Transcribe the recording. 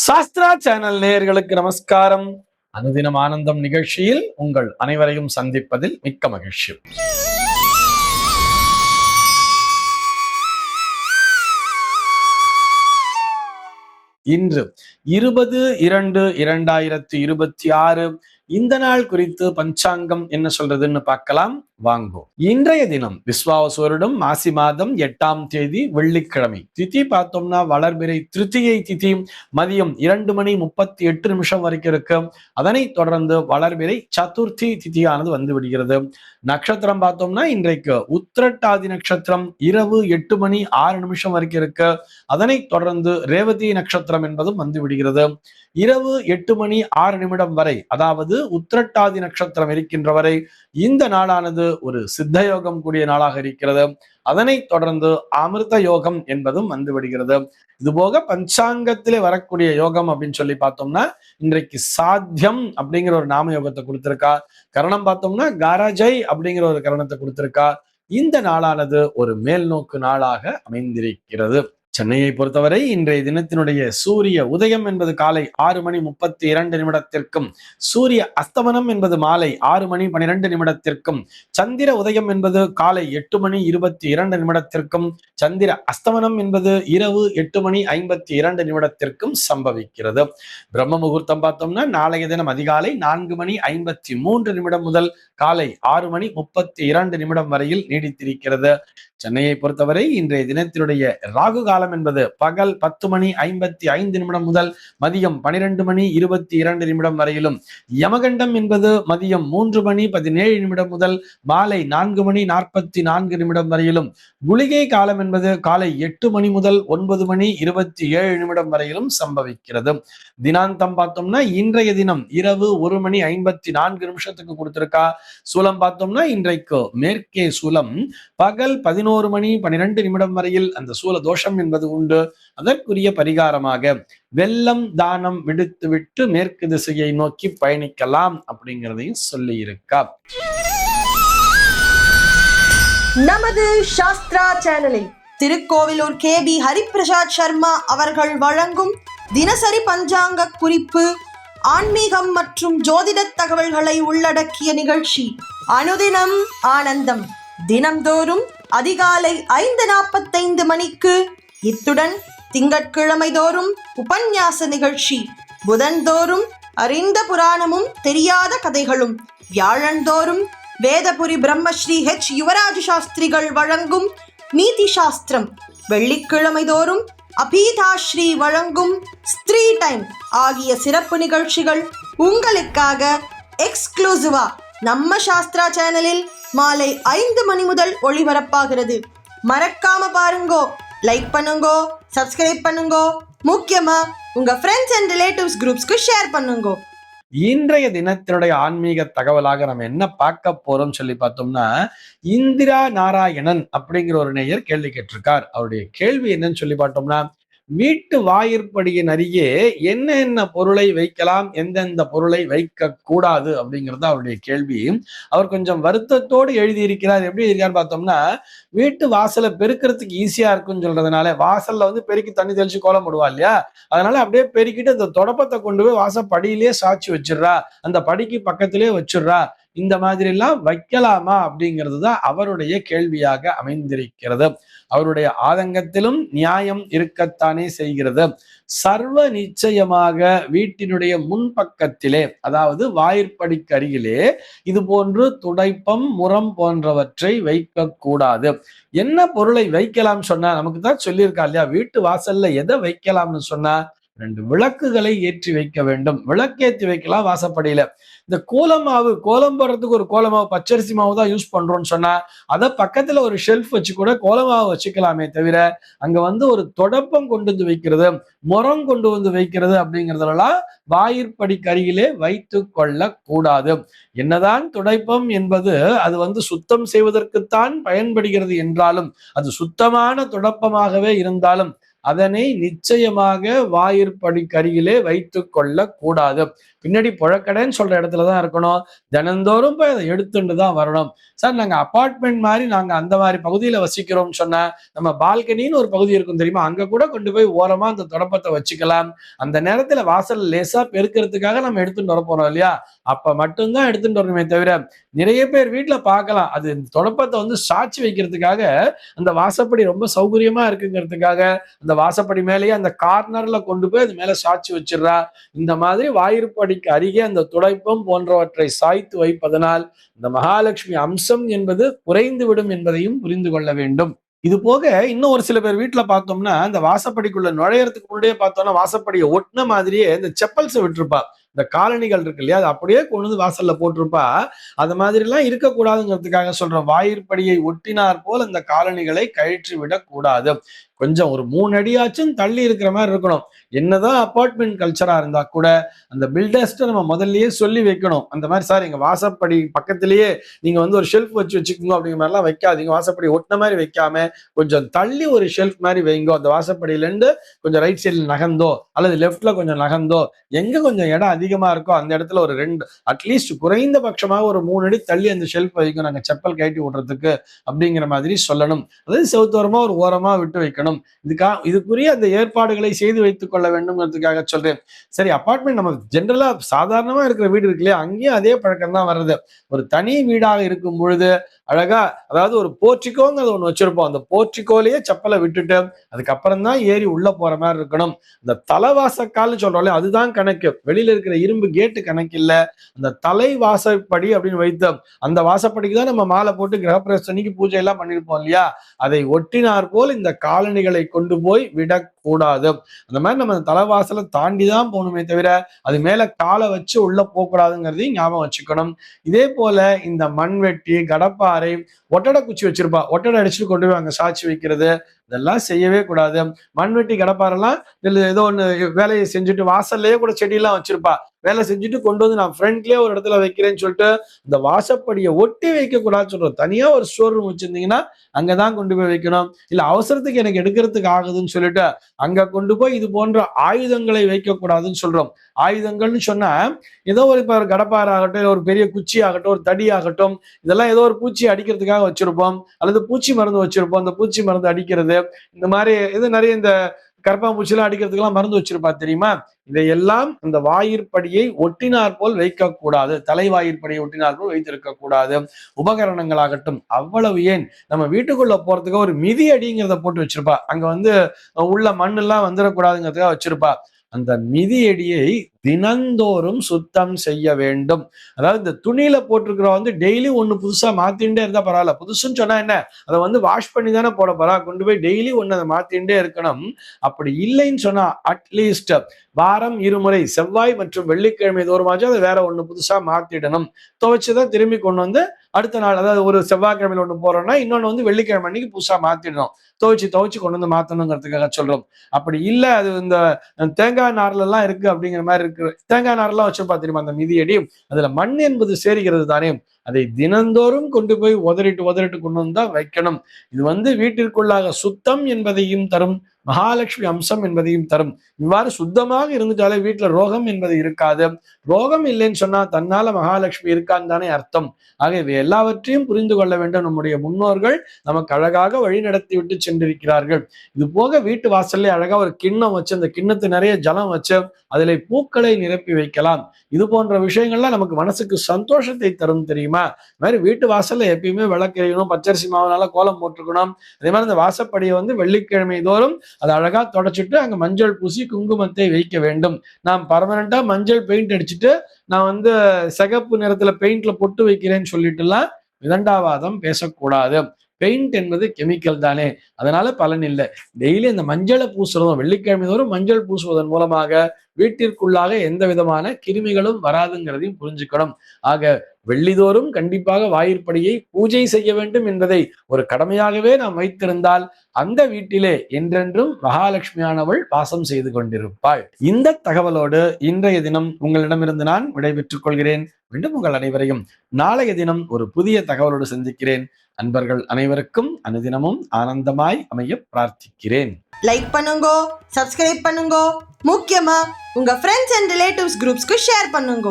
Sastra channel நேயர்களுக்கு நமஸ்காரம். அனுதினம் ஆனந்தம் நிகழ்ச்சியில் உங்கள் அனைவரையும் சந்திப்பதில் மிக்க மகிழ்ச்சி. இன்று 20/2/2026 இந்த நாள் குறித்து பஞ்சாங்கம் என்ன சொல்றதுன்னு பார்க்கலாம். வாங்குவோம். இன்றைய தினம் விஸ்வாவசுவருடம் மாசி மாதம் 8ஆம் தேதி வெள்ளிக்கிழமை. திதி பார்த்தோம்னா வளர்பிறை திருத்தியை திதி மதியம் 2:38 வரைக்கும் இருக்கு. அதனைத் தொடர்ந்து வளர்பிறை சதுர்த்தி திதியானது வந்து விடுகிறது. நட்சத்திரம் பார்த்தோம்னா இன்றைக்கு உத்திரட்டாதி நட்சத்திரம் இரவு 8:06 வரைக்கும் இருக்கு. அதனைத் தொடர்ந்து ரேவதி நட்சத்திரம் என்பதும் வந்து விடுகிறது. இரவு 8:06 வரை, அதாவது உத்திரட்டாதி நட்சத்திரம் இருக்கின்ற வரை இந்த நாளானது ஒரு சித்த யோகம் கூடிய நாளாக இருக்கிறது. அதனைத் தொடர்ந்து அமிர்த யோகம் என்பதும் வந்து விடுகிறது. இதுபோக பஞ்சாங்கத்திலே வரக்கூடிய யோகம் அப்படின்னு சொல்லி பார்த்தோம்னா இன்றைக்கு சாத்தியம் அப்படிங்கிற ஒரு நாம யோகத்தை கொடுத்திருக்கா. கரணம் பார்த்தோம்னா காராஜை அப்படிங்கிற ஒரு கரணத்தை கொடுத்திருக்கா. இந்த நாளானது ஒரு மேல் நோக்கு நாளாக அமைந்திருக்கிறது. சென்னையை பொறுத்தவரை இன்றைய தினத்தினுடைய சூரிய உதயம் என்பது காலை 6:32 சூரிய அஸ்தமனம் என்பது மாலை 6:12 சந்திர உதயம் என்பது காலை 8:22 சந்திர அஸ்தமனம் என்பது இரவு 8:52 சம்பவிக்கிறது. பிரம்ம முகூர்த்தம் பார்த்தோம்னா நாளைய தினம் அதிகாலை 4:53 முதல் காலை 6:32 வரையில் நீடித்திருக்கிறது. சென்னையை பொறுத்தவரை இன்றைய தினத்தினுடைய ராகு காலம் என்பது பகல் 10:55 முதல் மதியம் 12:22 வரையிலும், யமகண்டம் என்பது மதியம் 3:17 முதல் மாலை 4:44 வரையிலும், குளிகை காலம் என்பது காலை 8 முதல் 9:27 வரையிலும் சம்பவிக்கிறது. தினாந்தம் பார்த்தோம்னா இன்றைய தினம் இரவு 1:54 கொடுத்திருக்கா. சூலம் பார்த்தோம்னா இன்றைக்கு மேற்கே சூலம் பகல் 11:12 வரையில் அந்த சூல தோஷம் என்பது உண்டு. அதற்குரிய பரிகாரமாக வெள்ளம் தானம் விடுத்துவிட்டு மேற்கு திசையை நோக்கி பயணிக்கலாம் அப்படிங்கிறதையும் சொல்லி இருக்கா. நமது சாஸ்திரா சேனலில் திருக்கோவிலூர் KB ஹரிபிரசாத் சர்மா அவர்கள் வழங்கும் தினசரி பஞ்சாங்க குறிப்பு, ஆன்மீகம் மற்றும் ஜோதிட தகவல்களை உள்ளடக்கிய நிகழ்ச்சி அனுதினம் ஆனந்தம். தினம்தோறும் அதிகாலை 5:45 மணிக்கு. இத்துடன் திங்கட்கிழமை தோறும் உபன்யாச நிகழ்ச்சி, புதன்தோறும் அறிந்த புராணமும் தெரியாத கதைகளும், வியாழந்தோறும் வேதபுரி பிரம்மஸ்ரீ H யுவராஜ சாஸ்திரிகள் வழங்கும் நீதி சாஸ்திரம், வெள்ளிக்கிழமை தோறும் அபீதாஸ்ரீ வழங்கும் ஸ்திரீ டைம் ஆகிய சிறப்பு நிகழ்ச்சிகள் உங்களுக்காக எக்ஸ்க்ளூசிவா நம்ம சாஸ்திரா சேனலில் மாலை 5 மணி முதல் ஒளிபரப்பாகிறது. மறக்காம பாருங்கோ, லைக் பண்ணுங்கோ, சப்ஸ்கிரைப் பண்ணுங்கோ, முக்கியமா உங்க ஃப்ரெண்ட்ஸ் அண்ட் ரிலேட்டிவ்ஸ் குரூப்ஸ்க்கு ஷேர் பண்ணுங்கோ. இன்றைய தினத்தினுடைய ஆன்மீக தகவலாக நம்ம என்ன பார்க்க போறோம் சொல்லி பார்த்தோம்னா, இந்திரா நாராயணன் அப்படிங்கிற ஒரு நேயர் கேள்வி கேட்டிருக்கார். அவருடைய கேள்வி என்னன்னு சொல்லி பார்த்தோம்னா, வீட்டு வாயிற்படியின் அருகே என்ன பொருளை வைக்கலாம், எந்தெந்த பொருளை வைக்க கூடாது அப்படிங்கிறது அவருடைய கேள்வி. அவர் கொஞ்சம் வருத்தத்தோடு எழுதியிருக்கிறார். எப்படி இருக்கான்னு பார்த்தோம்னா, வீட்டு வாசலை பெருக்கிறதுக்கு ஈஸியா இருக்குன்னு சொல்றதுனால வாசல்ல பெருக்கி தண்ணி தெளிச்சு கோலம் போடுவா இல்லையா, அதனால அப்படியே பெருக்கிட்டு அந்த தொடப்பத்தை கொண்டு போய் வாசப்படியிலேயே சாட்சி வச்சிடுறா, அந்த படிக்கு பக்கத்திலேயே வச்சிடுறா. இந்த மாதிரி எல்லாம் வைக்கலாமா அப்படிங்கிறது தான் அவருடைய கேள்வியாக அமைந்திருக்கிறது. அவருடைய ஆதங்கத்திலும் நியாயம் இருக்கத்தானே செய்கிறது. சர்வ நிச்சயமாக வீட்டினுடைய முன்பக்கத்திலே, அதாவது வாயிற்படிக்கு அருகிலே இது போன்று துடைப்பம் முறம் போன்றவற்றை வைக்க கூடாது. என்ன பொருளை வைக்கலாம் சொன்னா, நமக்கு தான் சொல்லியிருக்கா இல்லையா, வீட்டு வாசல்ல எதை வைக்கலாம்னு சொன்னா 2 விளக்குகளை ஏற்றி வைக்க வேண்டும். விளக்கேற்றி வைக்கலாம் வாசப்படியில. இந்த கோலமாவு, கோலம் போடுறதுக்கு ஒரு கோலமாவு பச்சரிசி மாவு தான் யூஸ் பண்றோம்னு சொன்னா அதை பக்கத்துல ஒரு ஷெல்ஃப் வச்சு கூட கோலமாவு வச்சுக்கலாமே தவிர அங்க ஒரு தொடப்பம் கொண்டு வந்து வைக்கிறது, முறம் கொண்டு வந்து வைக்கிறது அப்படிங்கிறதெல்லாம் வாயிற்படிக்கு அருகிலே வைத்து கொள்ள கூடாது. என்னதான் துடைப்பம் என்பது அது சுத்தம் செய்வதற்குத்தான் பயன்படுகிறது என்றாலும், அது சுத்தமான துடைப்பமாகவே இருந்தாலும் அதனை நிச்சயமாக வாயிற்படிக்கு அருகிலே வைத்து கொள்ள கூடாது. பின்னாடி புழக்கடைன்னு சொல்ற இடத்துலதான் இருக்கணும். தினந்தோறும் போய் அதை எடுத்துட்டு தான் வரணும். சார் நாங்க அபார்ட்மெண்ட் மாதிரி நாங்க அந்த மாதிரி பகுதியில வசிக்கிறோம்னு சொன்னா நம்ம பால்கனின்னு ஒரு பகுதி இருக்கும் தெரியுமா, அங்க கூட கொண்டு போய் ஓரமா அந்த தொடப்பத்தை வச்சுக்கலாம். அந்த நேரத்துல வாசல் லேசா பெருக்கிறதுக்காக நம்ம எடுத்துட்டு வர போறோம் இல்லையா, அப்ப மட்டும்தான் எடுத்துட்டு வரணுமே தவிர, நிறைய பேர் வீட்டுல பார்க்கலாம் அது தொடப்பத்தை வந்து சாட்சி வைக்கிறதுக்காக அந்த வாசப்படி ரொம்ப சௌகரியமா இருக்குங்கிறதுக்காக அந்த வாசப்படி மேலேயே அந்த கார்னர்ல கொண்டு போய் அது மேல சாட்சி வச்சிடுறா. இந்த மாதிரி வாயிற்படிக்கு அருகே அந்த துடைப்பம் போன்றவற்றை சாய்த்து வைப்பதனால் இந்த மகாலட்சுமி அம்சம் என்பது குறைந்து விடும் என்பதையும் புரிந்து கொள்ள வேண்டும். இது போக இன்னும் ஒரு சில பேர் வீட்டுல பார்த்தோம்னா இந்த வாசப்படிக்குள்ள நுழையறதுக்கு முன்னாடியே பார்த்தோம்னா வாசப்படியை ஒட்டின மாதிரியே இந்த செப்பல்ஸை விட்டுருப்பா. இந்த காலணிகள் இருக்கு இல்லையா, அது அப்படியே கொண்டு வந்து வாசல்ல போட்டிருப்பா. அது மாதிரி எல்லாம் இருக்கக்கூடாதுங்கிறதுக்காக சொல்றோம். வாயிற்படியை ஒட்டினார் போல் அந்த காலணிகளை கழற்றி விடக் கூடாது. கொஞ்சம் ஒரு 3 அடியாச்சும் தள்ளி இருக்கிற மாதிரி இருக்கணும். என்னதான் அபார்ட்மெண்ட் கல்ச்சரா இருந்தா கூட அந்த பில்டர்ஸ்ட நம்ம முதல்லயே சொல்லி வைக்கணும். அந்த மாதிரி சார் எங்க வாசப்படி பக்கத்திலேயே நீங்க வந்து ஒரு ஷெல்ஃப் வச்சுக்கோங்க அப்படிங்கிற மாதிரிலாம் வைக்காதீங்க. வாசப்படி ஒட்டின மாதிரி வைக்காம கொஞ்சம் தள்ளி ஒரு ஷெல்ஃப் மாதிரி வைங்கோ. அந்த வாசப்படியில இருந்து கொஞ்சம் ரைட் சைடில் நகர்ந்தோ அல்லது லெஃப்ட்ல கொஞ்சம் நகர்ந்தோ, எங்க கொஞ்சம் இடம் அதிகமா இருக்கோ அந்த இடத்துல ஒரு 2 அட்லீஸ்ட் குறைந்தபட்சமாக ஒரு 3 அடி தள்ளி அந்த ஷெல்ஃப் வைக்கும் நாங்க செப்பல் கட்டி விடுறதுக்கு அப்படிங்கிற மாதிரி சொல்லணும். அதாவது செவுத்தோரமா ஒரு ஓரமா விட்டு வைக்கணும். இதுக்குரிய அந்த ஏற்பாடுகளை செய்து வைத்துக் கொள்ள வேண்டும்ங்கிறதுக்காக சொல்றேன். சரி, அபார்ட்மெண்ட் நம்ம ஜென்ரலா சாதாரணமா இருக்கிற வீடு இருக்கு இல்லையா, அங்கேயும் அதே பழக்கம் தான் வருது. ஒரு தனி வீடாக இருக்கும் பொழுது அழகா, அதாவது ஒரு போர்ட்டிகோங்கிறது ஒண்ணு வச்சிருப்போம். அந்த போர்ட்டிகோலயே செப்பலை விட்டுட்டு அதுக்கப்புறம் தான் ஏறி உள்ள போற மாதிரி இருக்கணும். இந்த தலைவாசக்கால்னு சொல்றோம்ல, அதுதான் கணக்கு. வெளியில இருக்கிற இரும்பு கேட்டு கணக்கு இல்ல. அந்த தலை வாசப்படி அப்படின்னு வைத்து அந்த வாசப்படிக்கு தான் நம்ம மாலை போட்டு கிரகப்பிரவேச அன்னைக்கு பூஜை எல்லாம் பண்ணிருப்போம் இல்லையா, அதை ஒட்டினார் போல் இந்த காலணிகளை கொண்டு போய் விடக்கூடாது. அந்த மாதிரி நம்ம தலைவாசலை தாண்டி தான் போகணுமே தவிர அது மேல காலை வச்சு உள்ள போகக்கூடாதுங்கிறதையும் ஞாபகம் வச்சுக்கணும். இதே போல இந்த மண்வெட்டி, கடப்பாறை, ஒட்டடை குச்சி வச்சிருப்பா, ஒட்டடை அடிச்சுட்டு கொண்டு போய் அங்க சாட்சி வைக்கிறது, இதெல்லாம் செய்யவே கூடாது. மண்வெட்டி, கடப்பாரெல்லாம் ஏதோ ஒண்ணு வேலையை செஞ்சுட்டு வாசல்லையே கூட செடியெல்லாம் வச்சிருப்பா, வேலை செஞ்சுட்டு கொண்டு வந்து நான் ஃப்ரண்ட்லயே ஒரு இடத்துல வைக்கிறேன்னு சொல்லிட்டு இந்த வாசப்படியை ஒட்டி வைக்க கூடாதுன்னு சொல்றோம். தனியா ஒரு ஸ்டோர் ரூம் வச்சிருந்தீங்கன்னா அங்கதான் கொண்டு போய் வைக்கணும். இல்ல அவசரத்துக்கு எனக்கு எடுக்கிறதுக்கு ஆகுதுன்னு சொல்லிட்டு அங்க கொண்டு போய் இது போன்ற ஆயுதங்களை வைக்க கூடாதுன்னு சொல்றோம். ஆயுதங்கள்னு சொன்னா ஏதோ ஒரு இப்ப கடப்பாறை ஆகட்டும், ஒரு பெரிய குச்சி ஆகட்டும், ஒரு தடி ஆகட்டும், இதெல்லாம் ஏதோ ஒரு பூச்சி அடிக்கிறதுக்காக வச்சிருப்போம், அல்லது பூச்சி மருந்து வச்சிருப்போம். அந்த பூச்சி மருந்து அடிக்கிறது, இந்த மாதிரி இது நிறைய இந்த கரப்பாம்பூச்சிலாம் அடிக்கிறதுக்கெல்லாம் மருந்து வச்சிருப்பா தெரியுமா. இதையெல்லாம் அந்த வாயிற்படியை ஒட்டினார் போல் வைக்கக்கூடாது. தலைவாயிற்படியை ஒட்டினார் போல் வைத்திருக்க கூடாது. உபகரணங்களாகட்டும் அவ்வளவு ஏன் நம்ம வீட்டுக்குள்ள போறதுக்கு ஒரு மிதி அடிங்கிறத போட்டு வச்சிருப்பா. அங்க வந்து உள்ள மண்ணு எல்லாம் வந்துடக்கூடாதுங்கிறதுக்காக வச்சிருப்பா. அந்த மிதியடியை தினந்தோறும் சுத்தம் செய்ய வேண்டும். அதாவது இந்த துணியில போட்டிருக்கிற வந்து டெய்லி ஒண்ணு புதுசா மாத்திண்டே இருந்தா பரவாயில்ல. புதுசுன்னு சொன்னா என்ன, அதை வந்து வாஷ் பண்ணி தானே போட போறா, கொண்டு போய் டெய்லி ஒண்ணு அதை மாத்திண்டே இருக்கணும். அப்படி இல்லைன்னு சொன்னா அட்லீஸ்ட் வாரம் 2 முறை, செவ்வாய் மற்றும் வெள்ளிக்கிழமை தோறுமாச்சும் அதை வேற ஒண்ணு புதுசா மாத்திடணும். துவைச்சுதான் திரும்பி கொண்டு வந்து அடுத்த நாள், அதாவது ஒரு செவ்வாய்க்கிழமையில ஒண்ணு போறோம்னா இன்னொன்னு வந்து வெள்ளிக்கிழமை அன்னைக்கு புதுசா மாத்திடணும். துவைச்சு கொண்டு வந்து மாத்தணுங்கிறதுக்காக சொல்றோம். அப்படி இல்ல அது இந்த தேங்காய் நார்ல எல்லாம் இருக்கு அப்படிங்கிற மாதிரி இருக்கு, தேங்காய் நார்லாம் வச்சிருப்பா தெரியுமா அந்த மிதியடி, அதுல மண் என்பது சேருகிறது தானே, அதை தினந்தோறும் கொண்டு போய் உதறிட்டு கொண்டு வந்தா வைக்கணும். இது வந்து வீட்டிற்குள்ளாக சுத்தம் என்பதையும் தரும், மகாலட்சுமி அம்சம் என்பதையும் தரும். இவ்வாறு சுத்தமாக இருந்துட்டாலே வீட்டுல ரோகம் என்பது இருக்காது. ரோகம் இல்லைன்னு சொன்னா தன்னால மகாலட்சுமி இருக்கான்னு தானே அர்த்தம். ஆக இவை எல்லாவற்றையும் புரிந்து கொள்ள வேண்டும். நம்முடைய முன்னோர்கள் நமக்கு அழகாக வழி நடத்தி விட்டு சென்றிருக்கிறார்கள். இது போக வீட்டு வாசல்ல அழகா ஒரு கிண்ணம் வச்சு அந்த கிண்ணத்து நிறைய ஜலம் வச்சு அதில் பூக்களை நிரப்பி வைக்கலாம். இது போன்ற விஷயங்கள்லாம் நமக்கு மனசுக்கு சந்தோஷத்தை தரும் தெரியுமா. இது மாதிரி வீட்டு வாசல்ல எப்பயுமே விளக்கெறியணும், பச்சரிசி மாவுனால கோலம் போட்டிருக்கணும். அதே மாதிரி இந்த வாசப்படியை வந்து வெள்ளிக்கிழமை தோறும் அதை அழகா தொடச்சிட்டு அங்க மஞ்சள் பூசி குங்குமத்தை வைக்க வேண்டும். நான் பர்மனண்டா மஞ்சள் பெயிண்ட் அடிச்சுட்டு நான் வந்து சிகப்பு நிறத்துல பெயிண்ட்ல பொட்டு வைக்கிறேன்னு சொல்லிட்டு எல்லாம் விதண்டாவாதம் பேசக்கூடாது. பெயிண்ட் என்பது கெமிக்கல் தானே, அதனால பலன் இல்லை. டெய்லி அந்த மஞ்சளை பூசுறதும் வெள்ளிக்கிழமை தோறும் மஞ்சள் பூசுவதன் மூலமாக வீட்டிற்குள்ளாக எந்த விதமான கிருமிகளும் வராதுங்கிறதையும் புரிஞ்சுக்கணும். ஆக வெள்ளிதோறும் கண்டிப்பாக வாயிற்படியை பூஜை செய்ய வேண்டும் என்பதை ஒரு கடமையாகவே நாம் வைத்திருந்தால் அந்த வீட்டிலே என்றென்றும் மகாலட்சுமியானவள் வாசம் செய்து கொண்டிருப்பாள். இந்த தகவலோடு இன்றைய தினம் உங்களிடமிருந்து நான் விடைபெற்றுக் கொள்கிறேன். மீண்டும் உங்கள் அனைவரையும் நாளைய தினம் ஒரு புதிய தகவலோடு சந்திக்கிறேன். அன்பர்கள் அனைவருக்கும் அனுதினமும் ஆனந்தமாய் அமைய பிரார்த்திக்கிறேன். லைக் பண்ணுங்க, சப்ஸ்கிரைப் பண்ணுங்க, முக்கியமா உங்க ஃப்ரெண்ட்ஸ் அண்ட் ரிலேட்டிவ்ஸ் குரூப்ஸ்க்கு ஷேர் பண்ணுங்க.